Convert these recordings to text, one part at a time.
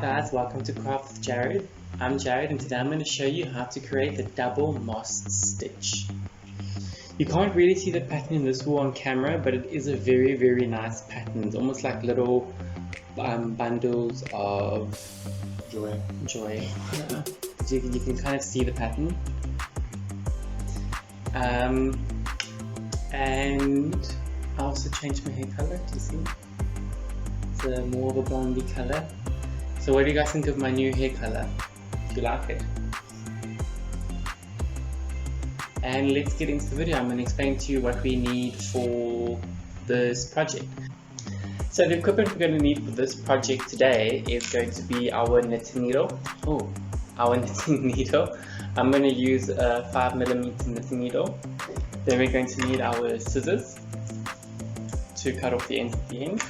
guys, welcome to Craft with Jared. I'm Jared and today I'm going to show you how to create the double moss stitch. You can't really see the pattern in this wool on camera, but it is a very nice pattern. It's almost like little bundles of joy. Yeah. You can kind of see the pattern. And I also changed my hair color, do you see? It's more of a blondie color. So what do you guys think of my new hair color? Do you like it? And let's get into the video. I'm going to explain to you what we need for this project. So the equipment we're going to need for this project today is going to be our knitting needle. Our knitting needle. I'm going to use a 5mm knitting needle. Then we're going to need our scissors to cut off the ends at the end.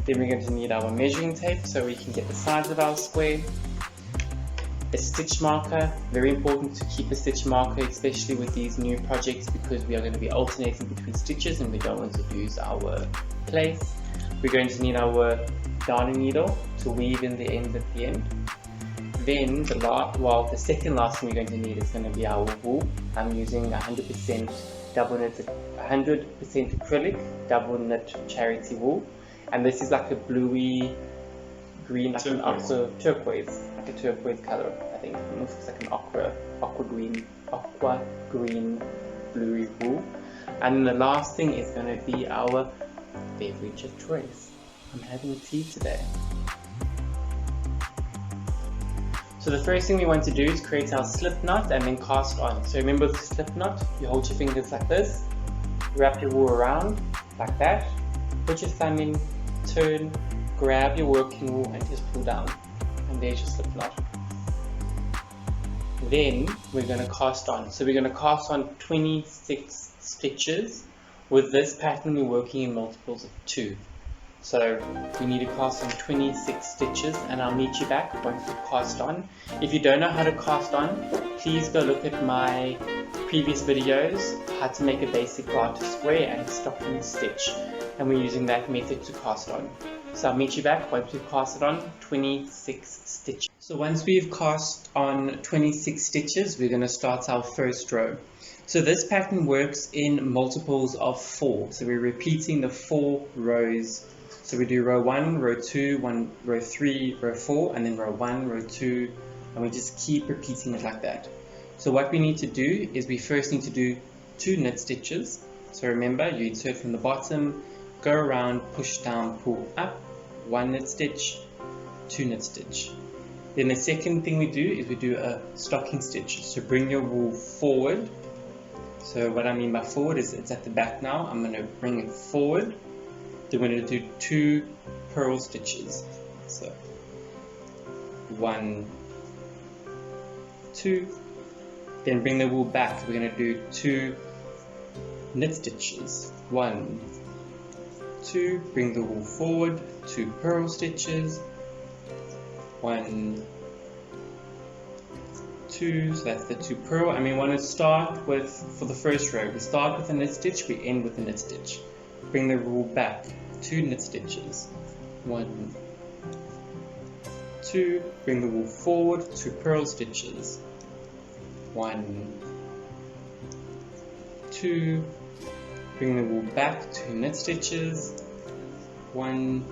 Then we're going to need our measuring tape so we can get the size of our square. A stitch marker, very important to keep a stitch marker, especially with these new projects, because we are going to be alternating between stitches and we don't want to lose our place. We're going to need our darning needle to weave in the ends at the end. Then the second last thing we're going to need is going to be our wool. I'm using 100% acrylic double knit charity wool. And this is like a bluey green, like an aqua turquoise color, I think. It almost looks like an aqua green bluey wool. And then the last thing is going to be our beverage of choice. I'm having tea today. So the first thing we want to do is create our slip knot and then cast on. So remember the slip knot, you hold your fingers like this, wrap your wool around like that, put your thumb in, turn, grab your working wool and just pull down, and there's your slip knot. Then we're going to cast on. So we're going to cast on 26 stitches. With this pattern we're working in multiples of 2. So we need to cast on 26 stitches, and I'll meet you back once we've cast on. If you don't know how to cast on, please go look at my previous videos, how to make a basic garter square and stocking stitch. And we're using that method to cast on. So I'll meet you back once we've casted on 26 stitches. So once we've cast on 26 stitches, we're going to start our first row. So this pattern works in multiples of 4. So we're repeating the 4 rows. So we do row 1, row 2, row 3, row 4, and then row 1, row 2, and we just keep repeating it like that. So what we need to do is we first need to do 2 knit stitches. So remember, you insert from the bottom, go around, push down, pull up, 1 knit stitch, 2 knit stitch. Then the second thing we do is we do a stocking stitch. So bring your wool forward. So what I mean by forward is it's at the back now. I'm going to bring it forward. Then we're going to do 2 purl stitches. So 1, 2. Then bring the wool back. We're going to do 2 knit stitches. 1, 2, bring the wool forward, 2 purl stitches, 1, 2, so that's the 2 purl, and we want to start with, for the first row, we start with a knit stitch, we end with a knit stitch. Bring the wool back, 2 knit stitches, 1, 2, bring the wool forward, 2 purl stitches, 1, 2, bring the wool back, 2 knit stitches, 1,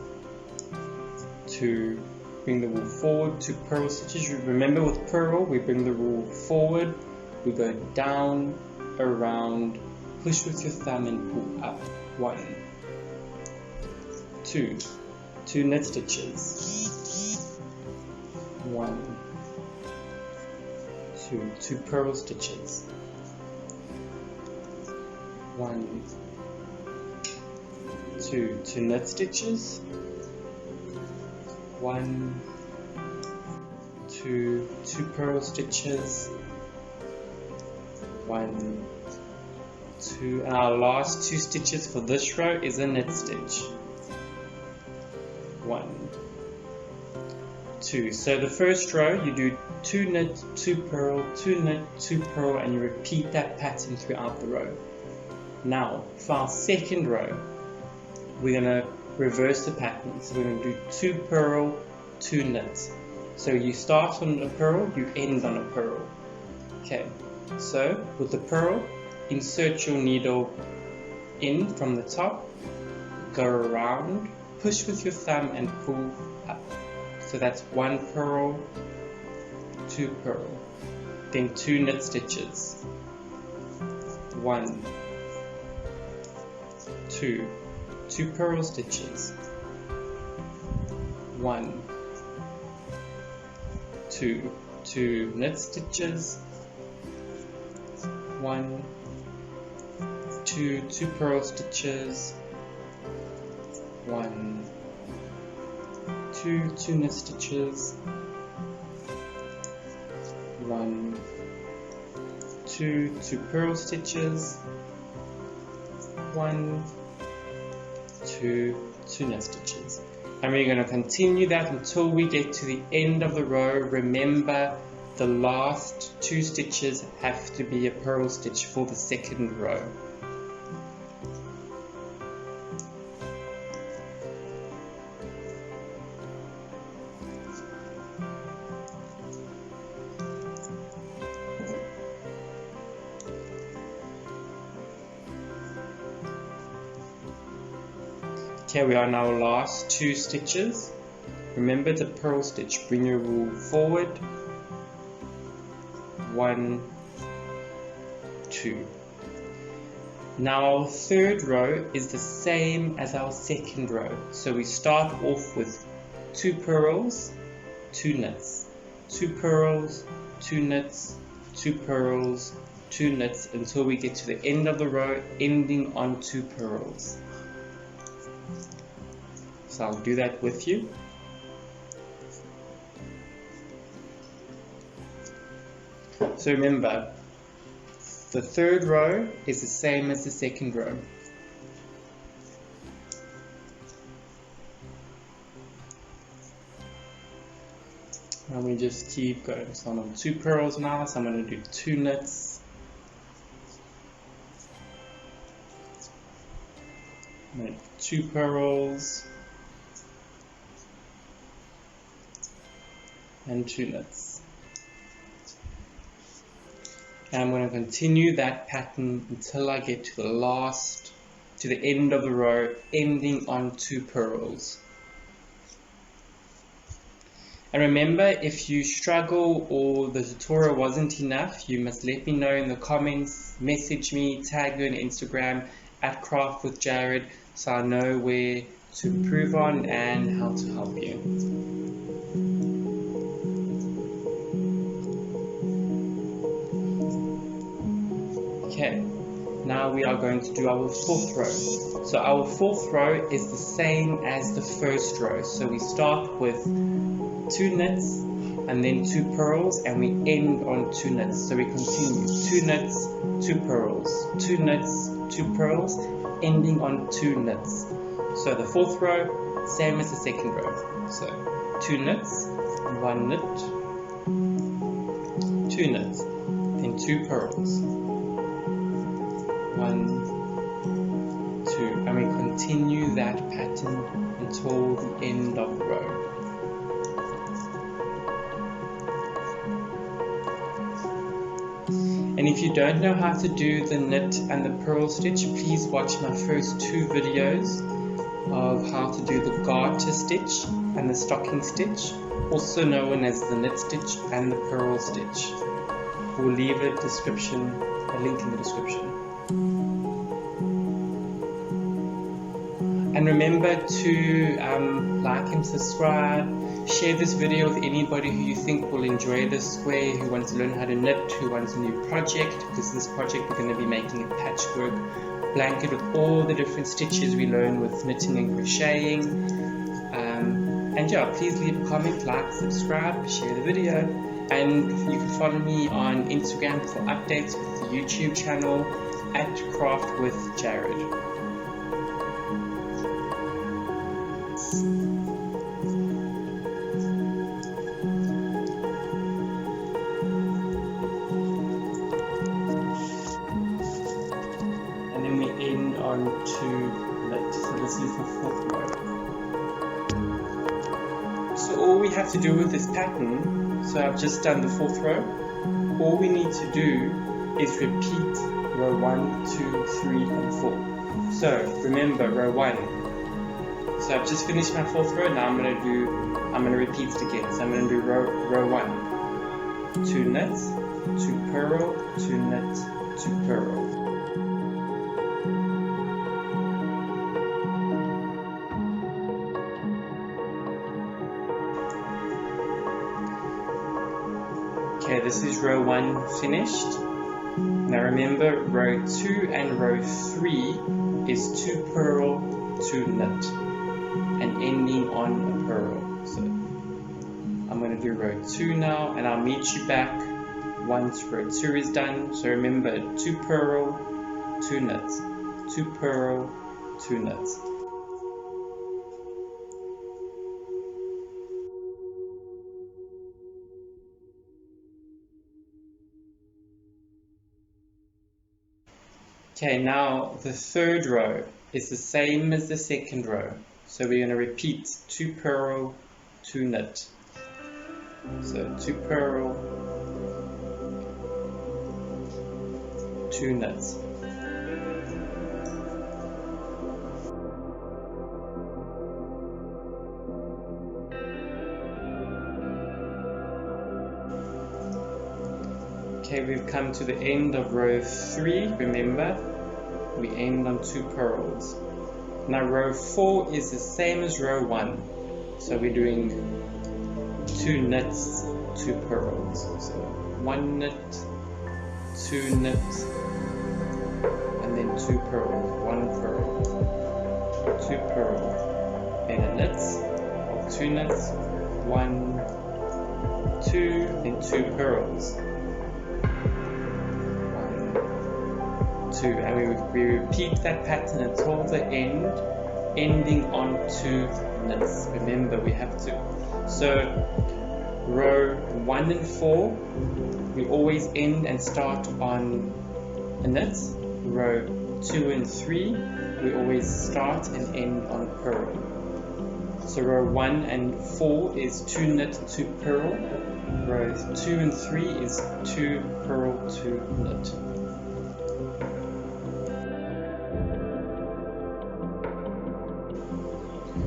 2, bring the wool forward, 2 purl stitches. Remember with purl, we bring the wool forward, we go down, around, push with your thumb and pull up. 1, 2, 2 knit stitches, 1, 2, 2 purl stitches, 1, 2, 2 knit stitches, 1, 2, 2 purl stitches, 1, 2, and our last 2 stitches for this row is a knit stitch. 1, 2. So the first row you do 2 knit, 2 purl, 2 knit, 2 purl, and you repeat that pattern throughout the row. Now for our second row, we're going to reverse the pattern. So we're going to do 2 purl, 2 knit. So you start on a purl, you end on a purl. Okay, so with the purl, insert your needle in from the top, go around, push with your thumb and pull up. So that's 1 purl, 2 purl, then 2 knit stitches. 1, 2, 2 purl stitches. 1, 2, 2 knit stitches. 1, 2, 2 purl stitches. 1, 2, 2 knit stitches. 1, 2, 2 purl stitches. 1, 2, 2 knit stitches. And we're going to continue that until we get to the end of the row. Remember, the last 2 stitches have to be a purl stitch for the second row. Okay, we are on our last 2 stitches. Remember the purl stitch. Bring your wool forward. 1, 2. Now our third row is the same as our second row. So we start off with 2 purls, 2 knits, 2 purls, 2 knits, 2 purls, 2 knits until we get to the end of the row, ending on 2 purls. So I'll do that with you. So remember, the third row is the same as the second row. And we just keep going. So I'm on 2 purls now, so I'm going to do 2 knits. I'm going to do 2 purls. And 2 knits. And I'm going to continue that pattern until I get to the end of the row, ending on 2 purls. And remember, if you struggle or the tutorial wasn't enough, you must let me know in the comments, message me, tag me on Instagram @craftwithjared, so I know where to improve on and how to help you. Okay, now we are going to do our 4th row. So our 4th row is the same as the first row. So we start with 2 knits and then 2 purls and we end on 2 knits. So we continue 2 knits, 2 purls, 2 knits, 2 purls, ending on 2 knits. So the 4th row, same as the second row. So 2 knits, 1 knit, 2 knits, then 2 purls. 1, 2, and we continue that pattern until the end of the row. And if you don't know how to do the knit and the purl stitch, please watch my first 2 videos of how to do the garter stitch and the stocking stitch, also known as the knit stitch and the purl stitch. We'll leave a link in the description. And remember to like and subscribe, share this video with anybody who you think will enjoy this square, who wants to learn how to knit, who wants a new project, because this project we're going to be making a patchwork blanket with all the different stitches we learn with knitting and crocheting. And yeah, please leave a comment, like, subscribe, share the video, and you can follow me on Instagram for updates with the YouTube channel @craftwithjared. And then we end on 2 knit. So this is the 4th row. So all we have to do with this pattern, so I've just done the 4th row, all we need to do is repeat row 1, 2, 3 and 4. So remember row 1. So I've just finished my 4th row, now I'm going to repeat it again. So I'm going to do row 1. 2 knit, 2 purl, 2 knit, 2 purl. Okay, this is row 1 finished. Now remember, row 2 and row 3 is 2 purl, 2 knit, and ending on a purl. So I'm going to do row 2 now, and I'll meet you back once row 2 is done. So remember, 2 purl, 2 knit, 2 purl, 2 knit. Okay, now the 3rd row is the same as the 2nd row. So we're going to repeat 2 purl, 2 knit. So 2 purl, 2 knit. Okay, we've come to the end of row 3, remember, we end on 2 purls. Now row 4 is the same as row 1, so we're doing 2 knits, 2 purls. So 1 knit, 2 knit, and then 2 purls, 1 purl, 2 purl, then a knit, 2 knits, 1, 2, then 2 purls. 2, and we repeat that pattern until the end, ending on 2 knits. Remember, we have to. So row 1 and 4, we always end and start on a knit. Row 2 and 3, we always start and end on a purl. So row 1 and 4 is 2 knit, 2 purl. Row 2 and 3 is 2 purl, 2 knit.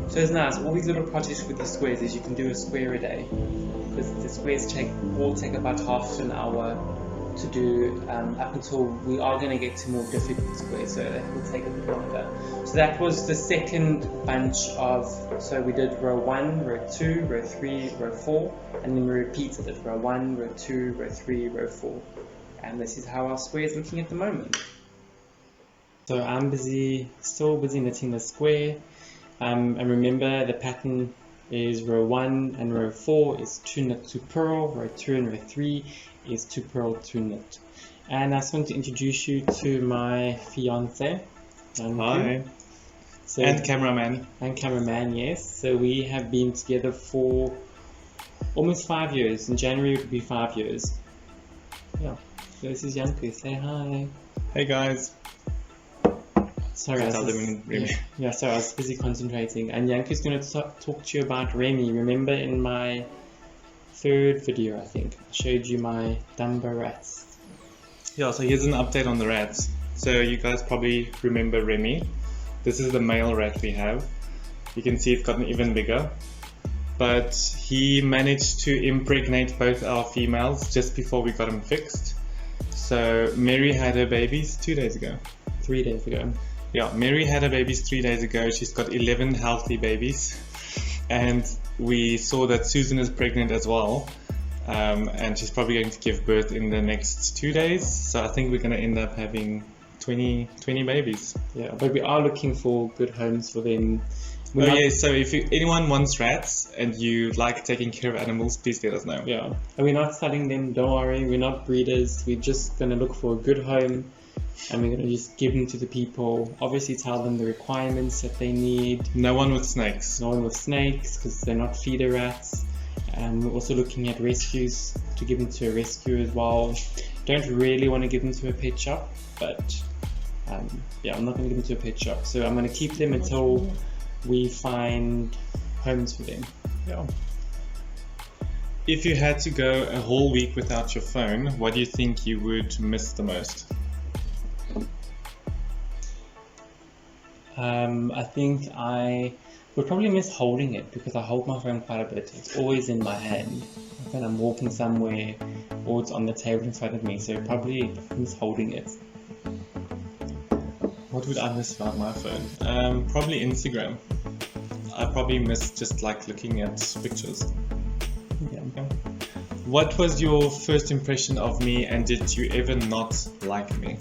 So it's nice, all these little projects with the squares is you can do a square a day, because the squares all take about half an hour to do, up until we are going to get to more difficult squares, so that will take a bit longer. So that was the 2nd bunch of, so we did row 1, row 2, row 3, row 4, and then we repeated it, row 1, row 2, row 3, row 4. And this is how our square is looking at the moment. So I'm still busy knitting the square. And remember, the pattern is row 1 and row 4 is 2 knit, 2 purl, row 2 and row 3 is 2 purl, 2 knit. And I just want to introduce you to my fiance. Hi. So, and cameraman. And cameraman, yes. So we have been together for almost 5 years. In January it will be 5 years. Yeah. So this is Janku. Say hi. Hey guys. Sorry, I was busy concentrating. And Janku's going to talk to you about Remy. Remember in my 3rd video, I think, I showed you my Dumbo rats. Yeah, so here's an update on the rats. So you guys probably remember Remy. This is the male rat we have. You can see it's gotten even bigger. But he managed to impregnate both our females just before we got him fixed. So Mary had her babies 2 days ago. 3 days ago. Yeah, Mary had her babies 3 days ago. She's got 11 healthy babies. And we saw that Susan is pregnant as well. And she's probably going to give birth in the next 2 days. So I think we're going to end up having 20 babies. Yeah, but we are looking for good homes for them. So if anyone wants rats and you like taking care of animals, please let us know. Yeah, and we're not selling them, don't worry, we're not breeders. We're just going to look for a good home, and we're going to just give them to the people. Obviously tell them the requirements that they need. No one with snakes. No one with snakes, because they're not feeder rats. And we're also looking at rescues, to give them to a rescue as well. Don't really want to give them to a pet shop, but yeah, I'm not going to give them to a pet shop. So I'm going to keep them until we find homes for them. Yeah. If you had to go a whole week without your phone, what do you think you would miss the most? I think I would probably miss holding it because I hold my phone quite a bit. It's always in my hand when I'm walking somewhere or it's on the table in front of me, so probably miss holding it. What would I miss about my phone? Probably Instagram. I probably miss just like looking at pictures. Yeah. What was your first impression of me, and did you ever not like me?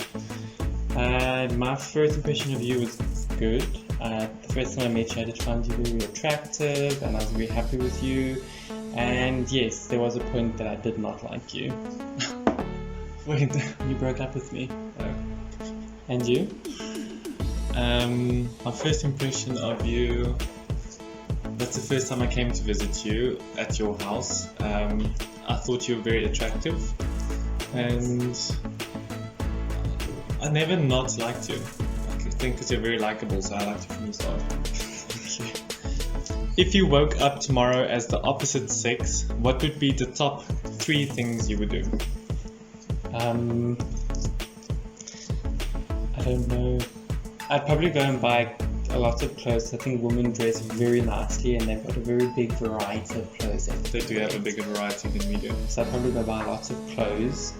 My first impression of you was good. The first time I met you, I did find you very attractive and I was very happy with you. And yes, there was a point that I did not like you. Wait, You broke up with me. oh. And you? My first impression of you, that's the first time I came to visit you at your house. I thought you were very attractive and I never not liked you. I think because you're very likable, so I liked you from the start. If you woke up tomorrow as the opposite sex, what would be the top 3 things you would do? I don't know. I'd probably go and buy a lot of clothes. I think women dress very nicely and they've got a very big variety of clothes. They do have a bigger variety than we do. So I'd probably go buy lots of clothes.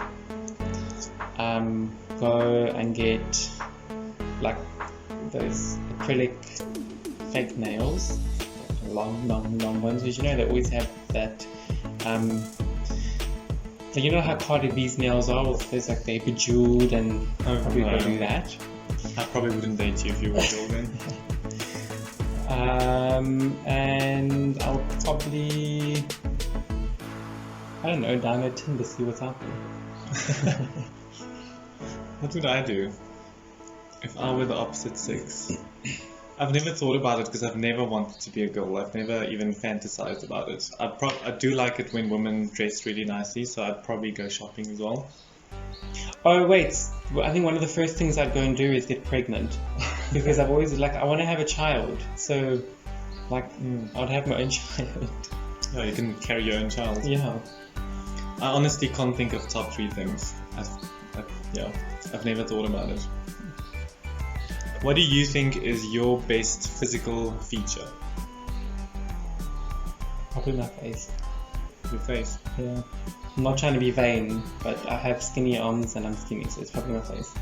Go and get like those acrylic fake nails, long ones, because you know they always have that. So you know how Cardi B's nails are, with there's like they're bejeweled, and I'd probably go do that. I probably wouldn't date you if you were golden. And I'll probably, I don't know, download Tinder, see what's out there. What would I do if I were the opposite sex? I've never thought about it because I've never wanted to be a girl. I've never even fantasized about it. I do like it when women dress really nicely, so I'd probably go shopping as well. Oh wait, I think one of the first things I'd go and do is get pregnant, because I've always I want to have a child. So, I'd have my own child. Oh, you can carry your own child. Yeah. I honestly can't think of top 3 things. I've never thought about it. What do you think is your best physical feature? Probably my face. Your face. Yeah. I'm not trying to be vain, but I have skinny arms and I'm skinny, so it's probably my face.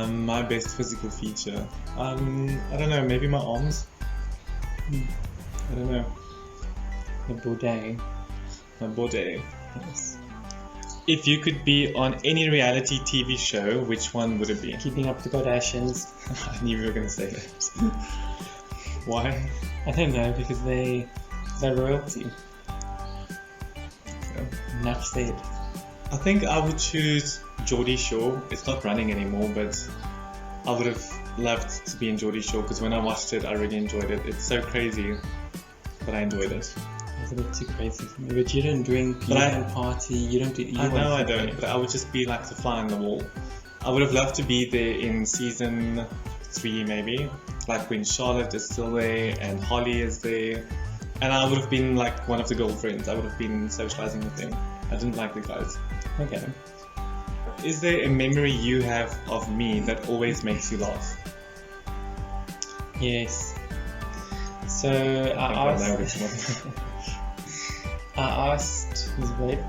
My best physical feature. I don't know, maybe my arms? I don't know. The boudet. My body. Yes. If you could be on any reality TV show, which one would it be? Keeping Up with the Kardashians. I knew you were going to say that. Why? I don't know, because they're royalty. Enough said. I think I would choose Geordie Shore. It's not running anymore, but I would have loved to be in Geordie Shore because when I watched it, I really enjoyed it. It's so crazy, but I enjoyed it. It's a bit too crazy for me. But you don't drink, you don't party, you don't do. I know I don't, but I would just be like the fly on the wall. I would have loved to be there in season 3 maybe, like when Charlotte is still there and Holly is there. And I would have been like one of the girlfriends. I would have been socializing with them. I didn't like the guys. Okay. Is there a memory you have of me that always makes you laugh? Yes. So I asked, was it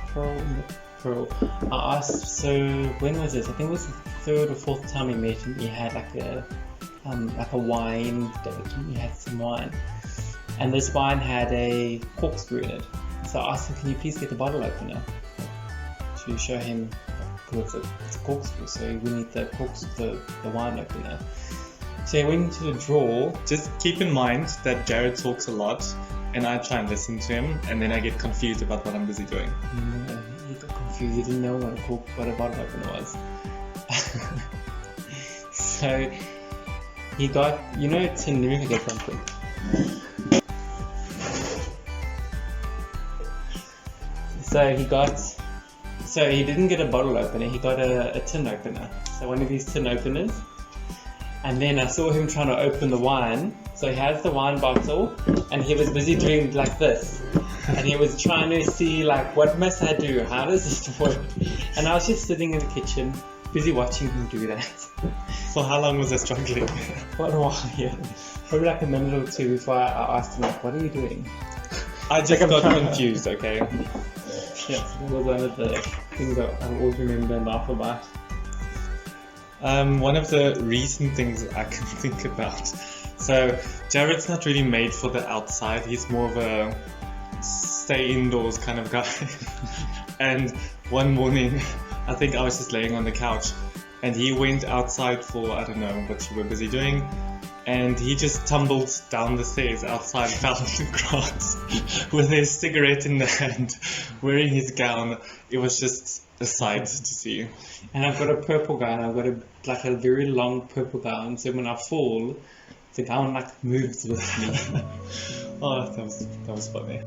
Pearl? I asked, so when was this? I think it was the 3rd or 4th time we met, and we had like a wine date. We had some wine. And this wine had a corkscrew in it. So I asked him, can you please get the bottle opener to show him, because it's a corkscrew, so we need the wine opener. So he went into the drawer. Just keep in mind that Jared talks a lot and I try and listen to him and then I get confused about what I'm busy doing. No, he got confused, he didn't know what a bottle opener was. So he got, tin, let me get something. So he didn't get a bottle opener, he got a tin opener. So one of these tin openers. And then I saw him trying to open the wine. So he has the wine bottle and he was busy doing like this. and he was trying to see like, what must I do? How does this work? And I was just sitting in the kitchen, busy watching him do that. So how long was I struggling? What a while, yeah. Probably like a minute or two before I asked him, like, what are you doing? I just got confused, okay? Yeah, so that was one of the things that I always remember and laugh about. One of the recent things I can think about. So Jared's not really made for the outside. He's more of a stay indoors kind of guy. And one morning, I think I was just laying on the couch and he went outside for, I don't know what you were busy doing. And he just tumbled down the stairs outside, fell on the grass with his cigarette in the hand, wearing his gown. It was just a sight to see. And I've got a purple gown. I've got a very long purple gown. So when I fall, the gown like moves with me. Oh, that was funny.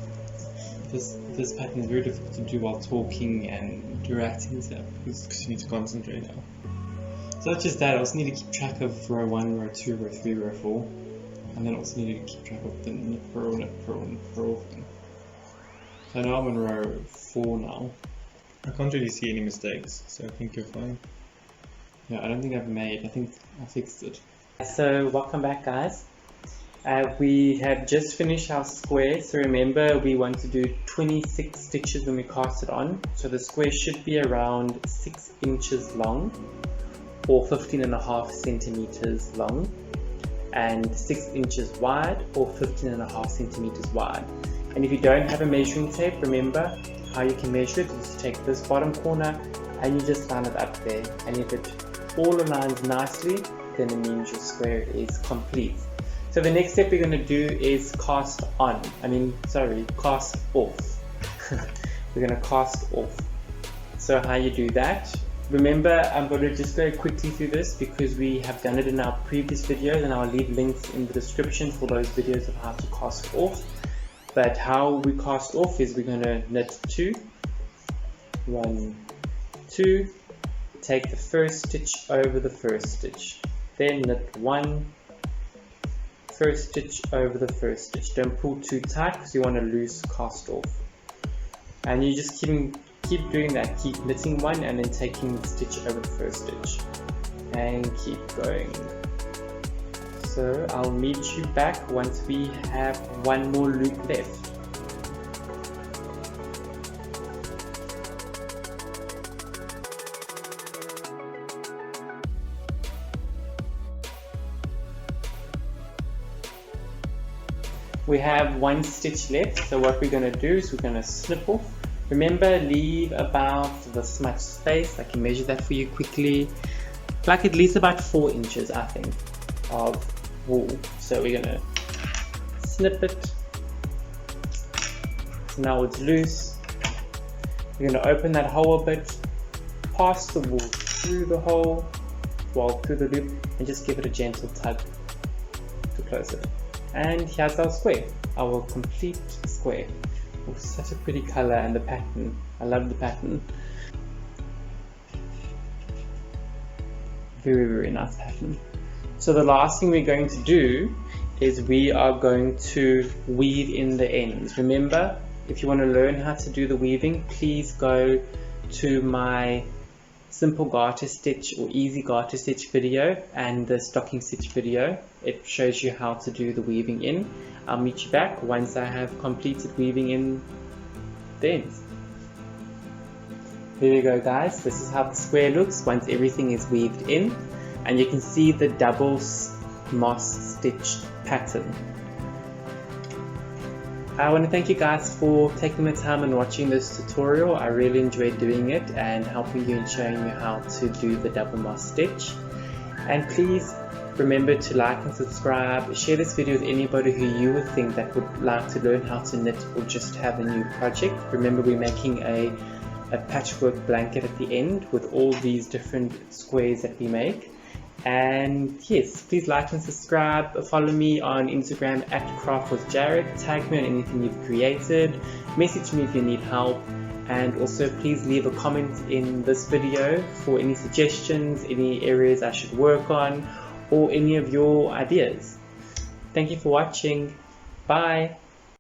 This pattern is very difficult to do while talking and directing and stuff because you need to concentrate now. So that's just that. I also need to keep track of row 1, row 2, row 3, row 4, and then also need to keep track of the knit purl thing. So now I'm on row 4 now. I can't really see any mistakes, so I think you're fine. Yeah, I don't think I've made. I think I fixed it. So welcome back, guys. We have just finished our square. So remember, we want to do 26 stitches when we cast it on. So the square should be around 6 inches long, or 15.5 centimeters long, and 6 inches wide, or 15.5 centimeters wide. And if you don't have a measuring tape, remember how you can measure it is to take this bottom corner and you just line it up there. And if it all aligns nicely, then it means your square is complete. So the next step we're going to do is cast off. We're going to cast off. So how you do that? Remember, I'm going to just go quickly through this because we have done it in our previous videos, and I'll leave links in the description for those videos of how to cast off. But how we cast off is we're going to knit 2, 1, 2, take the first stitch over the first stitch, then knit 1, first stitch over the first stitch. Don't pull too tight because you want a loose cast off. And you just keep doing that, keep knitting 1 and then taking the stitch over the first stitch and keep going. So I'll meet you back once we have one more loop left. We have 1 stitch left, so what we're going to do is we're going to snip off. Remember, leave about this much space. I can measure that for you quickly, like at least about 4 inches, I think, of wool. So we're going to snip it. So now it's loose. We're going to open that hole a bit, pass the wool through the hole, through the loop, and just give it a gentle tug to close it. And here's our square, our complete square. Oh, such a pretty color, and the pattern. I love the pattern. Very, very nice pattern. So the last thing we're going to do is we are going to weave in the ends. Remember, if you want to learn how to do the weaving, please go to my simple garter stitch or easy garter stitch video and the stocking stitch video. It shows you how to do the weaving in. I'll meet you back once I have completed weaving in the ends. There we go, guys. This is how the square looks once everything is weaved in, and you can see the double moss stitch pattern. I want to thank you guys for taking the time and watching this tutorial. I really enjoyed doing it and helping you and showing you how to do the double moss stitch. And please remember to like and subscribe. Share this video with anybody who you would think that would like to learn how to knit or just have a new project. Remember, we're making a patchwork blanket at the end with all these different squares that we make. And yes, please like and subscribe. Follow me on Instagram @craftwithjared. Tag me on anything you've created. Message me if you need help. And also please leave a comment in this video for any suggestions, any areas I should work on, or any of your ideas. Thank you for watching. Bye.